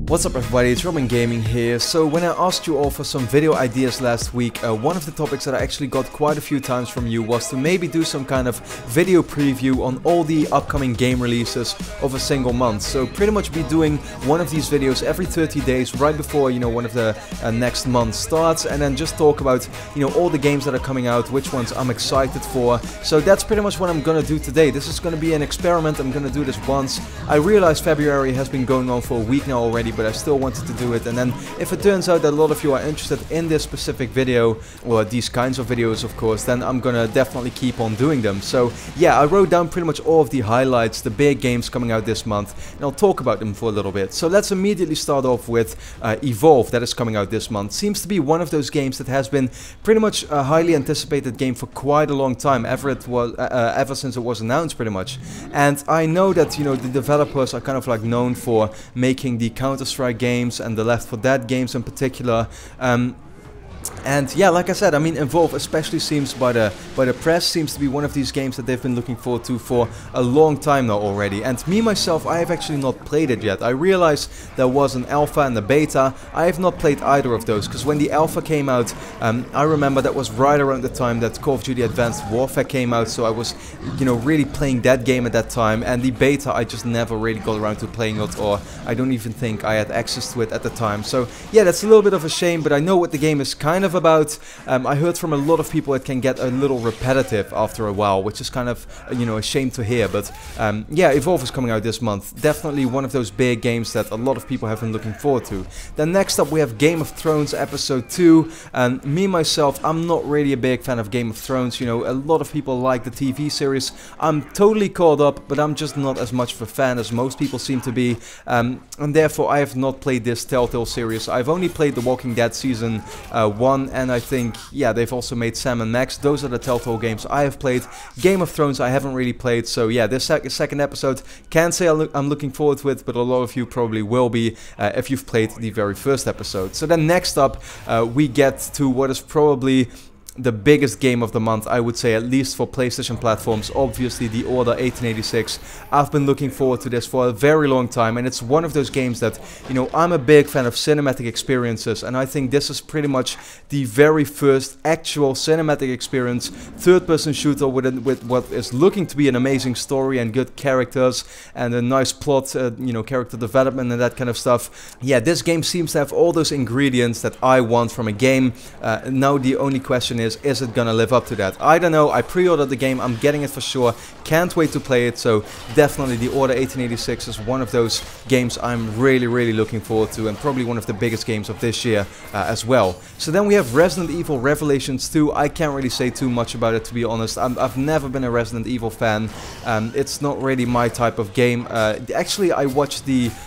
What's up everybody, it's RobinGaming here. So when I asked you all for some video ideas last week, one of the topics that I actually got quite a few times from you was to maybe do some kind of video preview on all the upcoming game releases of a single month. So pretty much be doing one of these videos every 30 days right before, one of the next month starts, and then just talk about, all the games that are coming out, which ones I'm excited for. So that's pretty much what I'm gonna do today. This is gonna be an experiment. I'm gonna do this once. I realize February has been going on for a week now already, but I still wanted to do it. And then if it turns out that a lot of you are interested in this specific video, or these kinds of videos of course, then I'm gonna definitely keep on doing them. So yeah, I wrote down pretty much all of the highlights, the big games coming out this month, and I'll talk about them for a little bit. So let's immediately start off with Evolve, that is coming out this month. Seems to be one of those games that has been pretty much a highly anticipated game for quite a long time, ever since it was announced pretty much. And I know that the developers are kind of like known for making the Counter-Strike games and the Left 4 Dead games in particular. And yeah, like I said, I mean, Evolve especially seems by the press seems to be one of these games that they've been looking forward to for a long time now already. And me myself, I have actually not played it yet. I realized there was an alpha and a beta. I have not played either of those, because when the alpha came out, I remember that was right around the time that Call of Duty Advanced Warfare came out, so I was, really playing that game at that time. And the beta, I just never really got around to playing it, or I don't even think I had access to it at the time. So yeah, that's a little bit of a shame, but I know what the game is kind of about. I heard from a lot of people it can get a little repetitive after a while, which is kind of, a shame to hear. But yeah, Evolve is coming out this month. Definitely one of those big games that a lot of people have been looking forward to. Then next up we have Game of Thrones Episode 2. And me myself, I'm not really a big fan of Game of Thrones. A lot of people like the TV series. I'm totally caught up, but I'm just not as much of a fan as most people seem to be. And therefore I have not played this Telltale series. I've only played The Walking Dead Season 1, and I think, yeah, they've also made Sam and Max. Those are the Telltale games I have played. Game of Thrones I haven't really played, so yeah, this second episode, can't say I'm looking forward to it, but a lot of you probably will be if you've played the very first episode. So then next up, we get to what is probably the biggest game of the month, I would say, at least for PlayStation platforms. Obviously, The Order 1886. I've been looking forward to this for a very long time, and it's one of those games that, I'm a big fan of cinematic experiences, and I think this is pretty much the very first actual cinematic experience, third-person shooter with what is looking to be an amazing story and good characters and a nice plot, character development and that kind of stuff. Yeah, this game seems to have all those ingredients that I want from a game. Now the only question is it gonna live up to that? I don't know. I pre-ordered the game, I'm getting it for sure, can't wait to play it. So definitely The Order 1886 is one of those games I'm really looking forward to, and probably one of the biggest games of this year as well. So then we have Resident Evil Revelations 2. I can't really say too much about it, to be honest. I've never been a Resident Evil fan. It's not really my type of game. Actually, I watched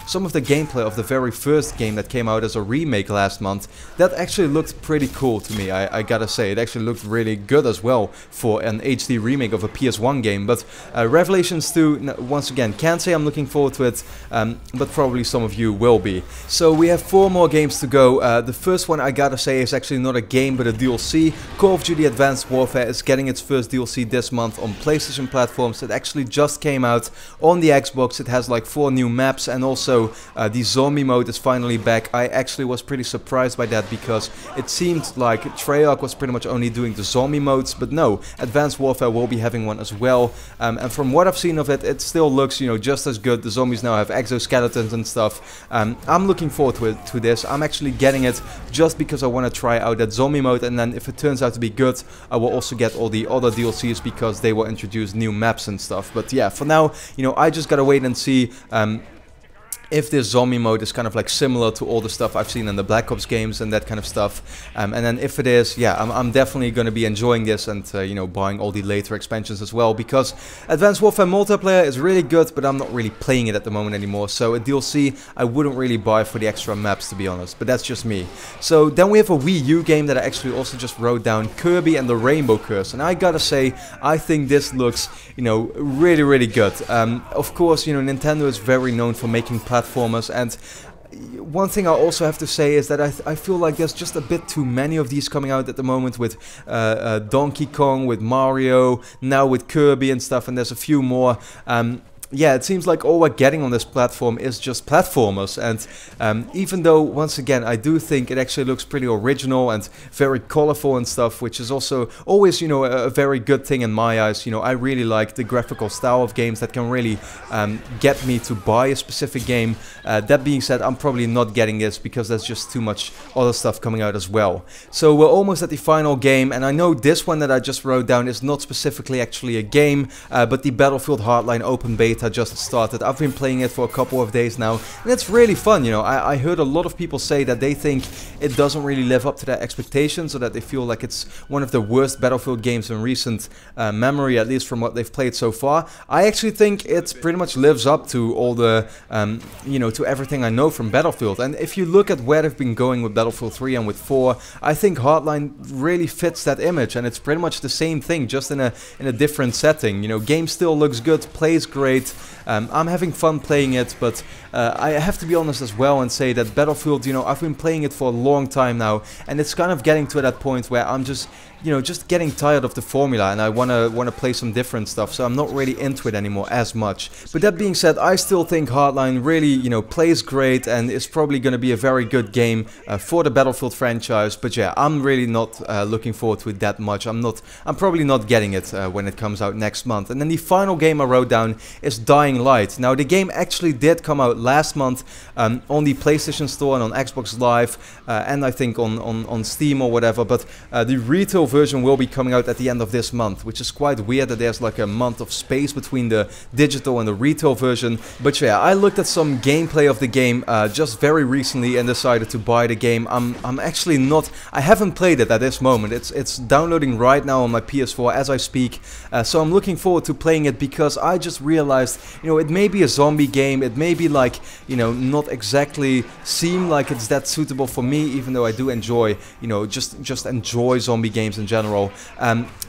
some of the gameplay of the very first game that came out as a remake last month. That actually looked pretty cool to me, I gotta say. It actually looked really good as well for an HD remake of a PS1 game. But Revelations 2, once again, can't say I'm looking forward to it, but probably some of you will be. So we have 4 more games to go. The first one, I gotta say, is actually not a game but a DLC. Call of Duty Advanced Warfare is getting its first DLC this month on PlayStation platforms. It actually just came out on the Xbox. It has like 4 new maps, and also the zombie mode is finally back. I actually was pretty surprised by that, because it seemed like Treyarch was pretty much only doing the zombie modes, but no, Advanced Warfare will be having one as well. And from what I've seen of it, it still looks, just as good. The zombies now have exoskeletons and stuff. I'm looking forward to this. I'm actually getting it just because I want to try out that zombie mode, and then if it turns out to be good, I will also get all the other DLCs, because they will introduce new maps and stuff. But yeah, for now, I just gotta wait and see if this zombie mode is kind of like similar to all the stuff I've seen in the Black Ops games and that kind of stuff. And then if it is, yeah, I'm definitely going to be enjoying this, and buying all the later expansions as well, because Advanced Warfare multiplayer is really good, but I'm not really playing it at the moment anymore. So a DLC I wouldn't really buy for the extra maps, to be honest, but that's just me. So then we have a Wii U game that I actually also just wrote down, Kirby and the Rainbow Curse, and I gotta say, I think this looks, really good. Of course, Nintendo is very known for making platformers, and one thing I also have to say is that I feel like there's just a bit too many of these coming out at the moment, with Donkey Kong, with Mario, now with Kirby and stuff, and there's a few more. yeah, it seems like all we're getting on this platform is just platformers, and even though, once again, I do think it actually looks pretty original and very colorful and stuff, which is also always, you know, a very good thing in my eyes. You know, I really like the graphical style of games that can really get me to buy a specific game. That being said, I'm probably not getting this because there's just too much other stuff coming out as well. So we're almost at the final game, and I know this one that I just wrote down is not specifically actually a game, but the Battlefield Hardline open beta just started. I've been playing it for a couple of days now, and it's really fun. You know, I heard a lot of people say that they think it doesn't really live up to their expectations, or that they feel like it's one of the worst Battlefield games in recent memory, at least from what they've played so far. I actually think it pretty much lives up to all the, you know, to everything I know from Battlefield. And if you look at where they've been going with Battlefield 3 and with 4, I think Hardline really fits that image, and it's pretty much the same thing, just in a different setting. You know, game still looks good, plays great. I'm having fun playing it, but I have to be honest as well and say that Battlefield, you know, I've been playing it for a long time now, and it's kind of getting to that point where I'm just, you know, just getting tired of the formula, and I wanna play some different stuff, so I'm not really into it anymore as much. But that being said, I still think Hardline really, you know, plays great and is probably gonna be a very good game for the Battlefield franchise. But yeah, I'm really not looking forward to it that much. I'm probably not getting it when it comes out next month. And then the final game I wrote down is Dying Light. Now, the game actually did come out last month on the PlayStation Store and on Xbox Live, and I think on Steam or whatever, but the retail version will be coming out at the end of this month, which is quite weird that there's like a month of space between the digital and the retail version. But yeah, I looked at some gameplay of the game just very recently and decided to buy the game. I'm actually not, I haven't played it at this moment. It's downloading right now on my PS4 as I speak, so I'm looking forward to playing it, because I just realized, you know, it may be a zombie game, it may be like, you know, not exactly seem like it's that suitable for me, even though I do enjoy, you know, just enjoy zombie games in general.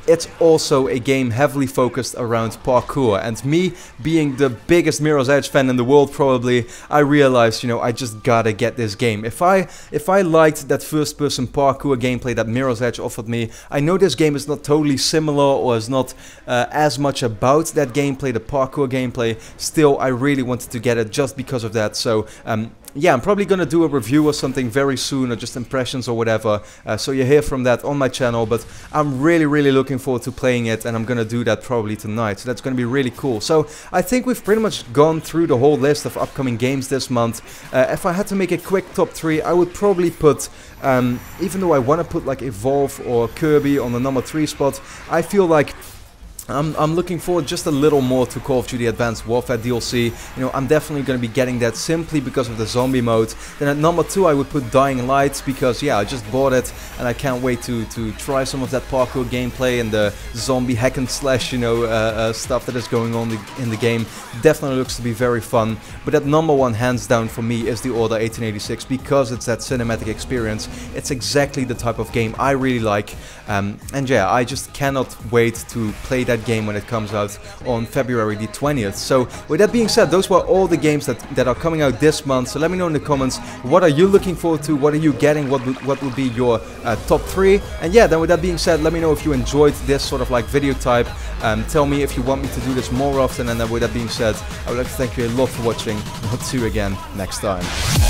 It's also a game heavily focused around parkour, and me being the biggest Mirror's Edge fan in the world probably, I realized, you know, I just gotta get this game. If I liked that first-person parkour gameplay that Mirror's Edge offered me, I know this game is not totally similar or is not as much about that gameplay, the parkour gameplay. Still, I really wanted to get it just because of that. So yeah, I'm probably gonna do a review or something very soon, or just impressions or whatever, so you hear from that on my channel. But I'm really looking forward to playing it, and I'm gonna do that probably tonight, so that's gonna be really cool. So I think we've pretty much gone through the whole list of upcoming games this month. If I had to make a quick top 3, I would probably put, even though I want to put like Evolve or Kirby on the number 3 spot, I feel like I'm looking forward just a little more to Call of Duty Advanced Warfare DLC. You know, I'm definitely going to be getting that simply because of the zombie mode. Then at number 2 I would put Dying Light, because yeah, I just bought it and I can't wait to try some of that parkour gameplay and the zombie hack and slash, you know, stuff that is going on in the game. Definitely looks to be very fun. But at number 1, hands down for me, is The Order 1886, because it's that cinematic experience. It's exactly the type of game I really like, and yeah, I just cannot wait to play that game when it comes out on February the 20th. So with that being said, those were all the games that are coming out this month. So let me know in the comments, what are you looking forward to, what are you getting, what will be your top 3. And yeah, then with that being said, let me know if you enjoyed this sort of like video type. Tell me if you want me to do this more often, and then with that being said, I would like to thank you a lot for watching. I'll see you again next time.